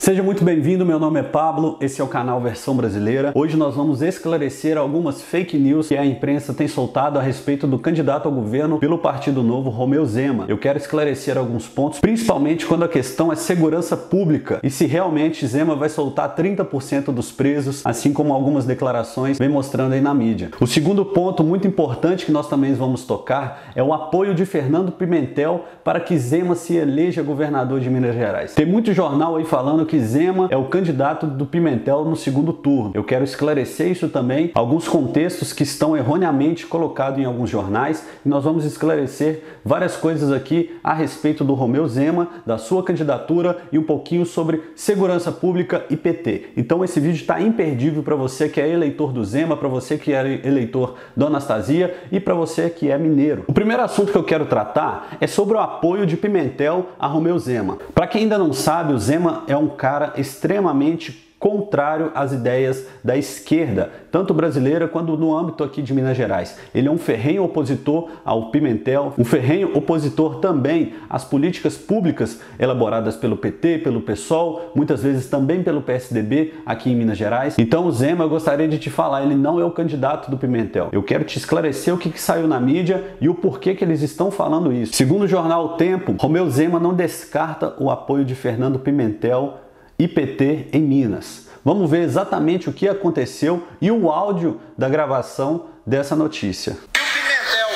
Seja muito bem-vindo, meu nome é Pablo, esse é o canal Versão Brasileira. Hoje nós vamos esclarecer algumas fake news que a imprensa tem soltado a respeito do candidato ao governo pelo Partido Novo, Romeu Zema. Eu quero esclarecer alguns pontos, principalmente quando a questão é segurança pública e se realmente Zema vai soltar 30% dos presos, assim como algumas declarações vem mostrando aí na mídia. O segundo ponto muito importante que nós também vamos tocar é o apoio de Fernando Pimentel para que Zema se eleja governador de Minas Gerais. Tem muito jornal aí falando que Zema é o candidato do Pimentel no segundo turno. Eu quero esclarecer isso também, alguns contextos que estão erroneamente colocados em alguns jornais, e nós vamos esclarecer várias coisas aqui a respeito do Romeu Zema, da sua candidatura e um pouquinho sobre segurança pública e PT. Então esse vídeo está imperdível para você que é eleitor do Zema, para você que é eleitor do Anastasia e para você que é mineiro. O primeiro assunto que eu quero tratar é sobre o apoio de Pimentel a Romeu Zema. Para quem ainda não sabe, o Zema é um cara extremamente contrário às ideias da esquerda, tanto brasileira quanto no âmbito aqui de Minas Gerais. Ele é um ferrenho opositor ao Pimentel, um ferrenho opositor também às políticas públicas elaboradas pelo PT, pelo PSOL, muitas vezes também pelo PSDB aqui em Minas Gerais. Então o Zema, eu gostaria de te falar, ele não é o candidato do Pimentel. Eu quero te esclarecer o que saiu na mídia e o porquê que eles estão falando isso. Segundo o jornal O Tempo, Romeu Zema não descarta o apoio de Fernando Pimentel e PT em Minas. Vamos ver exatamente o que aconteceu e o áudio da gravação dessa notícia. Se o Pimentel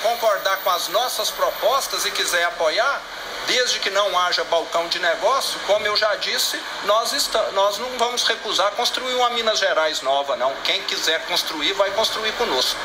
concordar com as nossas propostas e quiser apoiar, desde que não haja balcão de negócio, como eu já disse, nós não vamos recusar construir uma Minas Gerais nova, não. Quem quiser construir, vai construir conosco.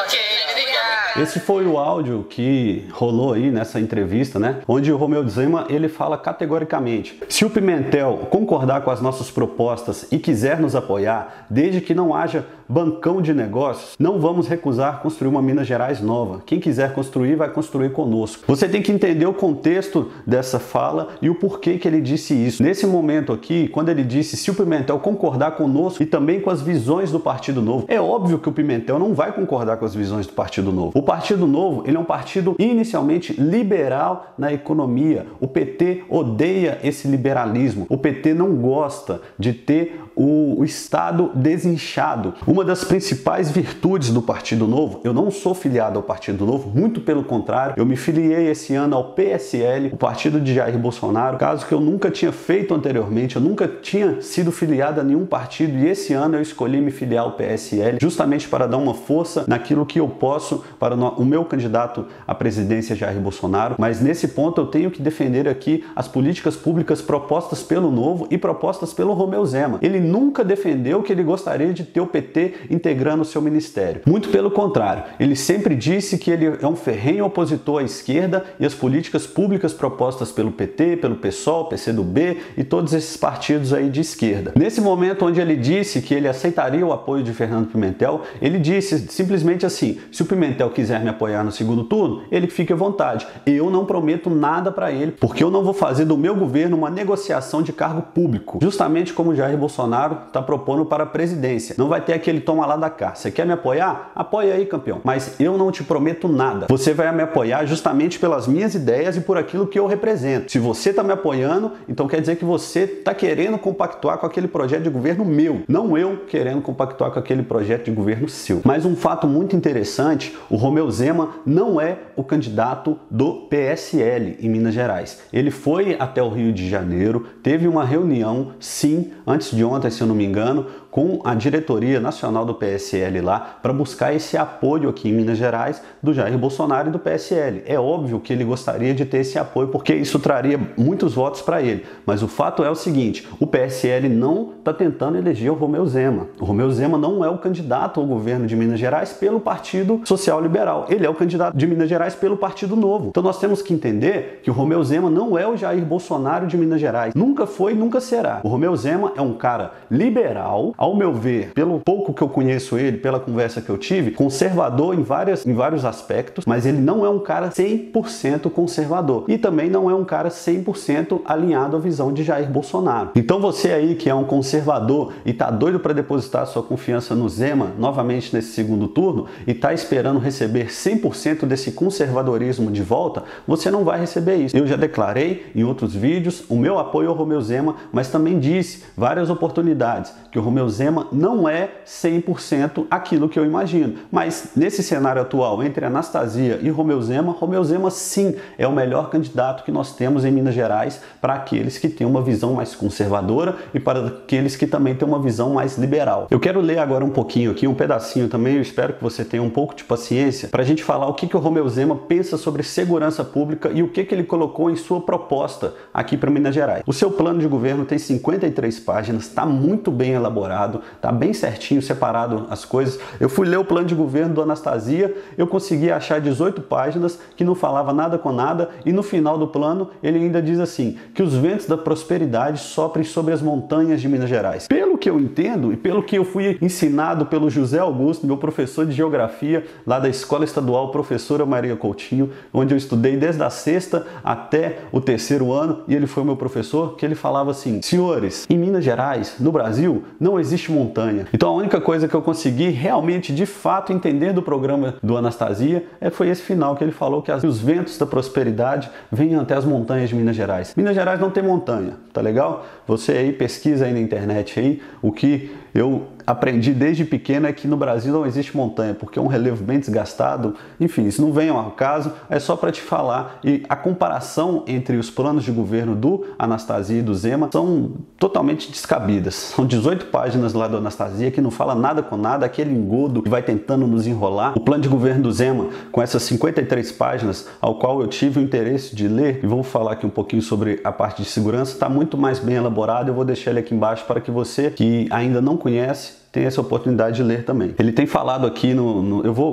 Ok, obrigado. Esse foi o áudio que rolou aí nessa entrevista, né? Onde o Romeu Zema, ele fala categoricamente: se o Pimentel concordar com as nossas propostas e quiser nos apoiar, desde que não haja bancão de negócios, não vamos recusar construir uma Minas Gerais nova. Quem quiser construir, vai construir conosco. Você tem que entender o contexto dessa fala e o porquê que ele disse isso. Nesse momento aqui, quando ele disse se o Pimentel concordar conosco e também com as visões do Partido Novo, é óbvio que o Pimentel não vai concordar com as visões do Partido Novo. O Partido Novo, ele é um partido inicialmente liberal na economia. O PT odeia esse liberalismo. O PT não gosta de ter o Estado desinchado. Uma das principais virtudes do Partido Novo, eu não sou filiado ao Partido Novo, muito pelo contrário, eu me filiei esse ano ao PSL, o partido de Jair Bolsonaro, caso que eu nunca tinha feito anteriormente, eu nunca tinha sido filiado a nenhum partido e esse ano eu escolhi me filiar ao PSL justamente para dar uma força naquilo que eu posso para o meu candidato à presidência Jair Bolsonaro, mas nesse ponto eu tenho que defender aqui as políticas públicas propostas pelo Novo e propostas pelo Romeu Zema. Ele nunca defendeu que ele gostaria de ter o PT integrando o seu ministério. Muito pelo contrário, ele sempre disse que ele é um ferrenho opositor à esquerda e às políticas públicas propostas pelo PT, pelo PSOL, PCdoB e todos esses partidos aí de esquerda. Nesse momento onde ele disse que ele aceitaria o apoio de Fernando Pimentel, ele disse simplesmente assim: se o Pimentel quiser me apoiar no segundo turno, ele fique à vontade. Eu não prometo nada para ele, porque eu não vou fazer do meu governo uma negociação de cargo público, justamente como Jair Bolsonaro está propondo para a presidência. Não vai ter aquele toma lá da cá. Você quer me apoiar? Apoia aí, campeão. Mas eu não te prometo nada. Você vai me apoiar justamente pelas minhas ideias e por aquilo que eu represento. Se você está me apoiando, então quer dizer que você está querendo compactuar com aquele projeto de governo meu, não eu querendo compactuar com aquele projeto de governo seu. Mas um fato muito interessante, o Romeu Zema não é o candidato do PSL em Minas Gerais. Ele foi até o Rio de Janeiro, teve uma reunião, sim, antes de ontem, se eu não me engano, com a diretoria nacional do PSL lá para buscar esse apoio aqui em Minas Gerais do Jair Bolsonaro e do PSL. É óbvio que ele gostaria de ter esse apoio porque isso traria muitos votos para ele, mas o fato é o seguinte: o PSL não está tentando eleger o Romeu Zema. O Romeu Zema não é o candidato ao governo de Minas Gerais pelo Partido Social Liberal, ele é o candidato de Minas Gerais pelo Partido Novo. Então nós temos que entender que o Romeu Zema não é o Jair Bolsonaro de Minas Gerais, nunca foi, nunca será. O Romeu Zema é um cara liberal, ao meu ver, pelo pouco que eu conheço ele, pela conversa que eu tive, conservador em vários aspectos, mas ele não é um cara 100% conservador e também não é um cara 100% alinhado à visão de Jair Bolsonaro. Então você aí que é um conservador e tá doido para depositar sua confiança no Zema novamente nesse segundo turno e tá esperando esperando receber 100% desse conservadorismo de volta, você não vai receber isso. Eu já declarei em outros vídeos o meu apoio ao Romeu Zema, mas também disse várias oportunidades que o Romeu Zema não é 100% aquilo que eu imagino. Mas nesse cenário atual, entre Anastasia e Romeu Zema sim é o melhor candidato que nós temos em Minas Gerais para aqueles que têm uma visão mais conservadora e para aqueles que também têm uma visão mais liberal. Eu quero ler agora um pouquinho aqui, um pedacinho também, eu espero que você tenha um pouco de paciência, para a gente falar o que o Romeu Zema pensa sobre segurança pública e o que ele colocou em sua proposta aqui para Minas Gerais. O seu plano de governo tem 53 páginas, está muito bem elaborado, está bem certinho, separado as coisas. Eu fui ler o plano de governo do Anastasia, eu consegui achar 18 páginas que não falava nada com nada, e no final do plano ele ainda diz assim, que os ventos da prosperidade soprem sobre as montanhas de Minas Gerais. Pelo que eu entendo e pelo que eu fui ensinado pelo José Augusto, meu professor de geografia lá da Escola Estadual Professora Maria Coutinho, onde eu estudei desde a sexta até o terceiro ano, e ele foi meu professor, que ele falava assim, senhores, em Minas Gerais, no Brasil, não existe montanha. Então a única coisa que eu consegui realmente, de fato, entender do programa do Anastasia foi esse final que ele falou, que os ventos da prosperidade vêm até as montanhas de Minas Gerais. Minas Gerais não tem montanha, tá legal? Você aí pesquisa aí na internet aí, o que eu aprendi desde pequeno é que no Brasil não existe montanha, porque é um relevo bem desgastado. Enfim, isso não vem ao caso, é só para te falar. E a comparação entre os planos de governo do Anastasia e do Zema são totalmente descabidas. São 18 páginas lá do Anastasia que não fala nada com nada, aquele engodo que vai tentando nos enrolar. O plano de governo do Zema, com essas 53 páginas, ao qual eu tive o interesse de ler, e vamos falar aqui um pouquinho sobre a parte de segurança, está muito mais bem elaborado. Eu vou deixar ele aqui embaixo para que você que ainda não conhece tem essa oportunidade de ler também. Ele tem falado aqui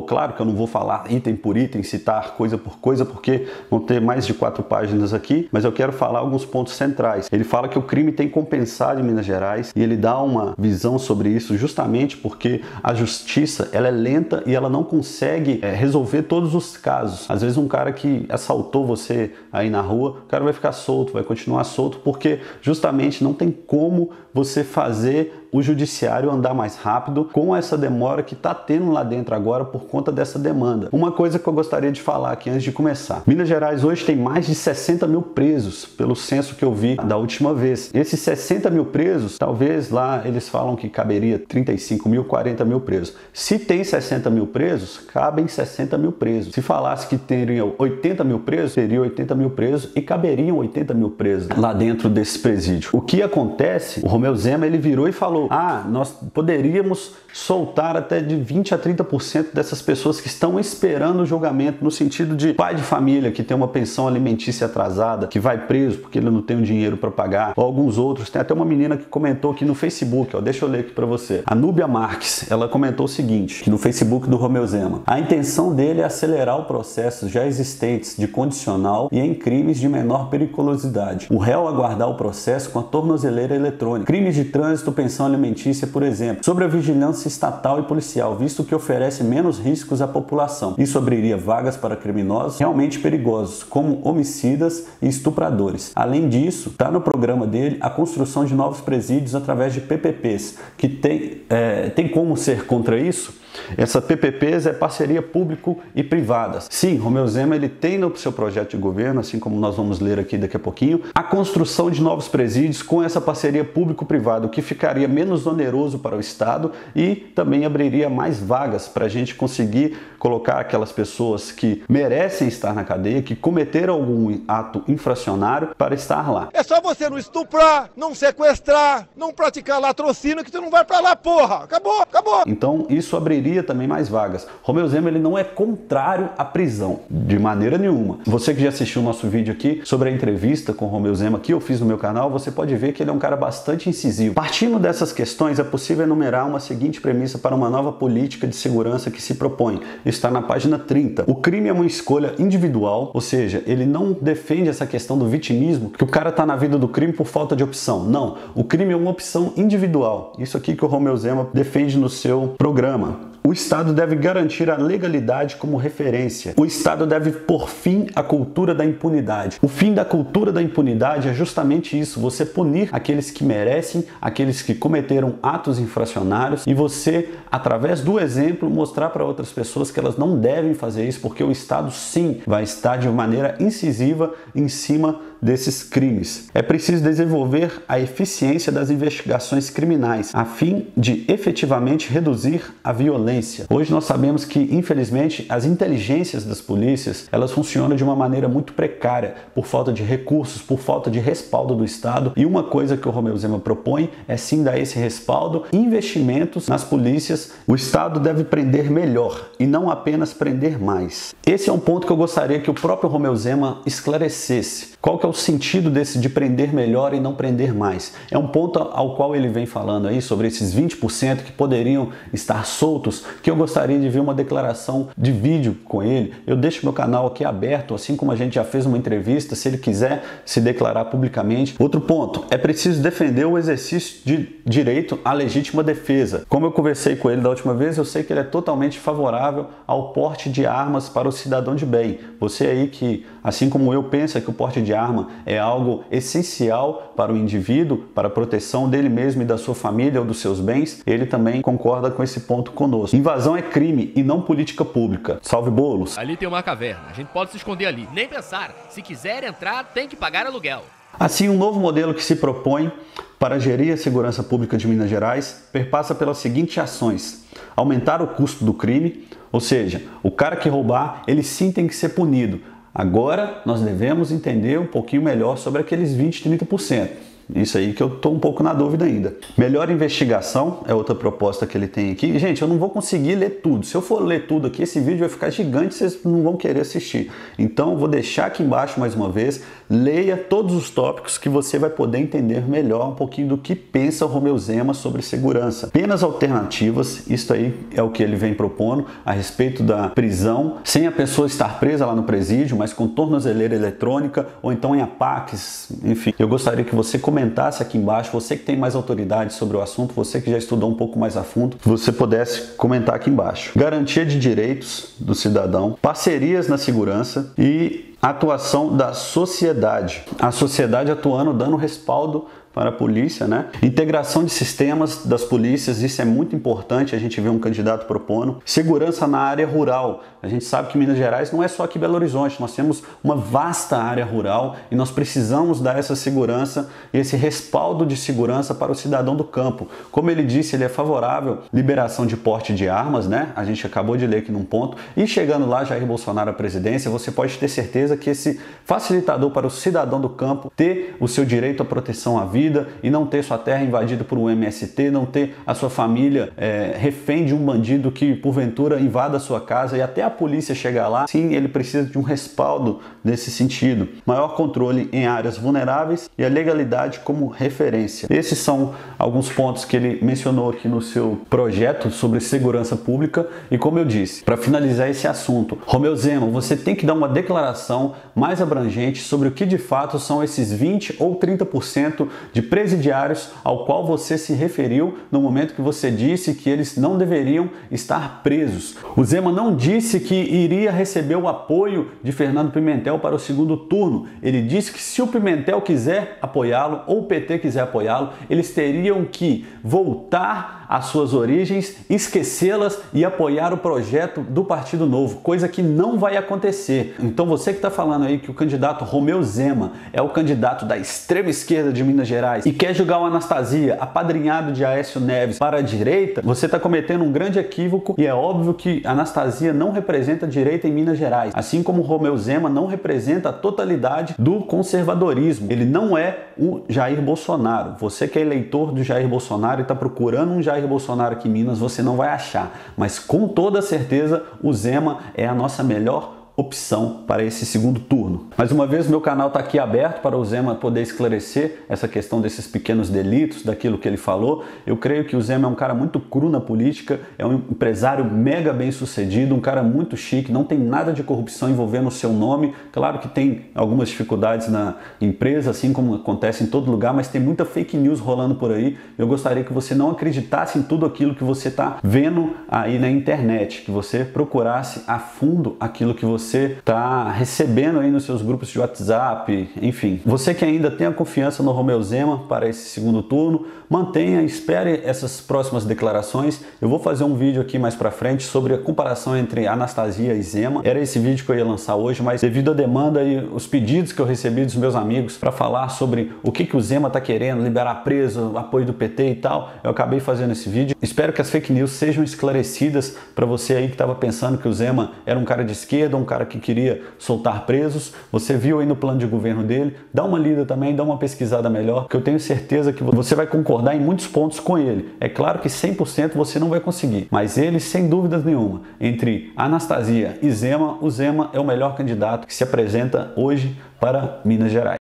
claro que eu não vou falar item por item, citar coisa por coisa, porque vão ter mais de 4 páginas aqui, mas eu quero falar alguns pontos centrais. Ele fala que o crime tem compensado em Minas Gerais, e ele dá uma visão sobre isso justamente porque a justiça, ela é lenta e ela não consegue resolver todos os casos. Às vezes um cara que assaltou você aí na rua, o cara vai ficar solto, vai continuar solto, porque justamente não tem como você fazer o judiciário andar mais rápido com essa demora que está tendo lá dentro agora por conta dessa demanda. Uma coisa que eu gostaria de falar aqui antes de começar. Minas Gerais hoje tem mais de 60 mil presos, pelo censo que eu vi da última vez. Esses 60 mil presos, talvez lá eles falam que caberia 35 mil, 40 mil presos. Se tem 60 mil presos, cabem 60 mil presos. Se falasse que teriam 80 mil presos, teria 80 mil presos e caberiam 80 mil presos lá dentro desse presídio. O que acontece? O Romeu Zema, ele virou e falou, nós poderíamos soltar até de 20 a 30% dessas pessoas que estão esperando o julgamento, no sentido de pai de família que tem uma pensão alimentícia atrasada, que vai preso porque ele não tem o dinheiro para pagar, ou alguns outros. Tem até uma menina que comentou aqui no Facebook, deixa eu ler aqui para você. A Núbia Marques, ela comentou o seguinte, que no Facebook do Romeu Zema, a intenção dele é acelerar o processo já existentes de condicional e em crimes de menor periculosidade. O réu aguardar o processo com a tornozeleira eletrônica. Crimes de trânsito, pensão alimentícia, por exemplo. Sobre a vigilância estatal e policial, visto que oferece menos riscos à população. Isso abriria vagas para criminosos realmente perigosos, como homicidas e estupradores. Além disso, está no programa dele a construção de novos presídios através de PPPs, que tem como ser contra isso? Essa PPPs é parceria público e privadas. Sim, Romeu Zema, ele tem no seu projeto de governo, assim como nós vamos ler aqui daqui a pouquinho, a construção de novos presídios com essa parceria público-privada, o que ficaria menos oneroso para o Estado e também abriria mais vagas para a gente conseguir colocar aquelas pessoas que merecem estar na cadeia, que cometeram algum ato infracionário, para estar lá. É só você não estuprar, não sequestrar, não praticar latrocínio que tu não vai para lá, porra! Acabou, acabou! Então isso abriria também mais vagas. Romeu Zema, ele não é contrário à prisão, de maneira nenhuma. Você que já assistiu o nosso vídeo aqui sobre a entrevista com Romeu Zema que eu fiz no meu canal, você pode ver que ele é um cara bastante incisivo. Partindo dessas questões, é possível enumerar uma seguinte premissa para uma nova política de segurança que se propõe. Está na página 30. O crime é uma escolha individual, ou seja, ele não defende essa questão do vitimismo, que o cara está na vida do crime por falta de opção. Não, o crime é uma opção individual. Isso aqui que o Romeu Zema defende no seu programa. O Estado deve garantir a legalidade como referência. O Estado deve pôr fim à cultura da impunidade. O fim da cultura da impunidade é justamente isso, você punir aqueles que merecem, aqueles que cometeram atos infracionários e você, através do exemplo, mostrar para outras pessoas que elas não devem fazer isso, porque o Estado sim vai estar de maneira incisiva em cima desses crimes. É preciso desenvolver a eficiência das investigações criminais, a fim de efetivamente reduzir a violência. Hoje nós sabemos que, infelizmente, as inteligências das polícias, elas funcionam de uma maneira muito precária, por falta de recursos, por falta de respaldo do Estado, e uma coisa que o Romeu Zema propõe é sim dar esse respaldo, investimentos nas polícias. O Estado deve prender melhor e não apenas prender mais. Esse é um ponto que eu gostaria que o próprio Romeu Zema esclarecesse. Qual que é o sentido desse de prender melhor e não prender mais? É um ponto ao qual ele vem falando aí sobre esses 20% que poderiam estar soltos, que eu gostaria de ver uma declaração de vídeo com ele. Eu deixo meu canal aqui aberto, assim como a gente já fez uma entrevista, se ele quiser se declarar publicamente. Outro ponto, é preciso defender o exercício de direito à legítima defesa. Como eu conversei com ele da última vez, eu sei que ele é totalmente favorável ao porte de armas para o cidadão de bem. Você aí que, assim como eu, pensa que o porte de arma é algo essencial para o indivíduo, para a proteção dele mesmo e da sua família ou dos seus bens, ele também concorda com esse ponto conosco. Invasão é crime e não política pública. Salve Boulos! Ali tem uma caverna, a gente pode se esconder ali. Nem pensar, se quiser entrar, tem que pagar aluguel. Assim, um novo modelo que se propõe para gerir a segurança pública de Minas Gerais perpassa pelas seguintes ações: aumentar o custo do crime, ou seja, o cara que roubar, ele sim tem que ser punido. Agora, nós devemos entender um pouquinho melhor sobre aqueles 20, 30%. Isso aí que eu estou um pouco na dúvida ainda. Melhor investigação é outra proposta que ele tem aqui. Gente, eu não vou conseguir ler tudo. Se eu for ler tudo aqui, esse vídeo vai ficar gigante, vocês não vão querer assistir. Então, eu vou deixar aqui embaixo mais uma vez. Leia todos os tópicos que você vai poder entender melhor um pouquinho do que pensa o Romeu Zema sobre segurança. Penas alternativas, isso aí é o que ele vem propondo a respeito da prisão, sem a pessoa estar presa lá no presídio, mas com tornozeleira eletrônica ou então em APACs, enfim. Eu gostaria que você comentasse aqui embaixo, você que tem mais autoridade sobre o assunto, você que já estudou um pouco mais a fundo, você pudesse comentar aqui embaixo. Garantia de direitos do cidadão, parcerias na segurança e atuação da sociedade. A sociedade atuando, dando respaldo para a polícia, né? Integração de sistemas das polícias, isso é muito importante, a gente vê um candidato propondo. Segurança na área rural. A gente sabe que Minas Gerais não é só aqui Belo Horizonte, nós temos uma vasta área rural e nós precisamos dar essa segurança e esse respaldo de segurança para o cidadão do campo. Como ele disse, ele é favorável à liberação de porte de armas, né? A gente acabou de ler aqui num ponto. E chegando lá, Jair Bolsonaro à presidência, você pode ter certeza que esse facilitador para o cidadão do campo ter o seu direito à proteção à vida e não ter sua terra invadida por um MST, não ter a sua família refém de um bandido que porventura invada a sua casa e até a polícia chegar lá. Sim, ele precisa de um respaldo nesse sentido. Maior controle em áreas vulneráveis e a legalidade como referência. Esses são alguns pontos que ele mencionou aqui no seu projeto sobre segurança pública e, como eu disse, para finalizar esse assunto, Romeu Zema, você tem que dar uma declaração mais abrangente sobre o que de fato são esses 20 ou 30% de presidiários ao qual você se referiu no momento que você disse que eles não deveriam estar presos. O Zema não disse que iria receber o apoio de Fernando Pimentel para o segundo turno. Ele disse que se o Pimentel quiser apoiá-lo ou o PT quiser apoiá-lo, eles teriam que voltar às suas origens, esquecê-las e apoiar o projeto do Partido Novo, coisa que não vai acontecer. Então você que está falando aí que o candidato Romeu Zema é o candidato da extrema esquerda de Minas Gerais e quer julgar o Anastasia, apadrinhado de Aécio Neves, para a direita, você está cometendo um grande equívoco e é óbvio que Anastasia não representa a direita em Minas Gerais, assim como Romeu Zema não representa a totalidade do conservadorismo. Ele não é o Jair Bolsonaro. Você que é eleitor do Jair Bolsonaro e está procurando um Jair Bolsonaro aqui em Minas, você não vai achar, mas com toda certeza o Zema é a nossa melhor opção para esse segundo turno. Mais uma vez, meu canal está aqui aberto para o Zema poder esclarecer essa questão desses pequenos delitos, daquilo que ele falou. Eu creio que o Zema é um cara muito cru na política, é um empresário mega bem sucedido, um cara muito chique, não tem nada de corrupção envolvendo o seu nome. Claro que tem algumas dificuldades na empresa, assim como acontece em todo lugar, mas tem muita fake news rolando por aí. Eu gostaria que você não acreditasse em tudo aquilo que você está vendo aí na internet, que você procurasse a fundo aquilo que você está recebendo aí nos seus grupos de WhatsApp, enfim. Você que ainda tem a confiança no Romeu Zema para esse segundo turno, mantenha, espere essas próximas declarações. Eu vou fazer um vídeo aqui mais para frente sobre a comparação entre Anastasia e Zema. Era esse vídeo que eu ia lançar hoje, mas devido à demanda e os pedidos que eu recebi dos meus amigos para falar sobre o que o Zema está querendo, liberar preso, apoio do PT e tal, eu acabei fazendo esse vídeo. Espero que as fake news sejam esclarecidas para você aí que estava pensando que o Zema era um cara de esquerda, um cara que queria soltar presos. Você viu aí no plano de governo dele, dá uma lida também, dá uma pesquisada melhor, que eu tenho certeza que você vai concordar em muitos pontos com ele. É claro que 100% você não vai conseguir, mas ele, sem dúvidas nenhuma, entre Anastasia e Zema, o Zema é o melhor candidato que se apresenta hoje para Minas Gerais.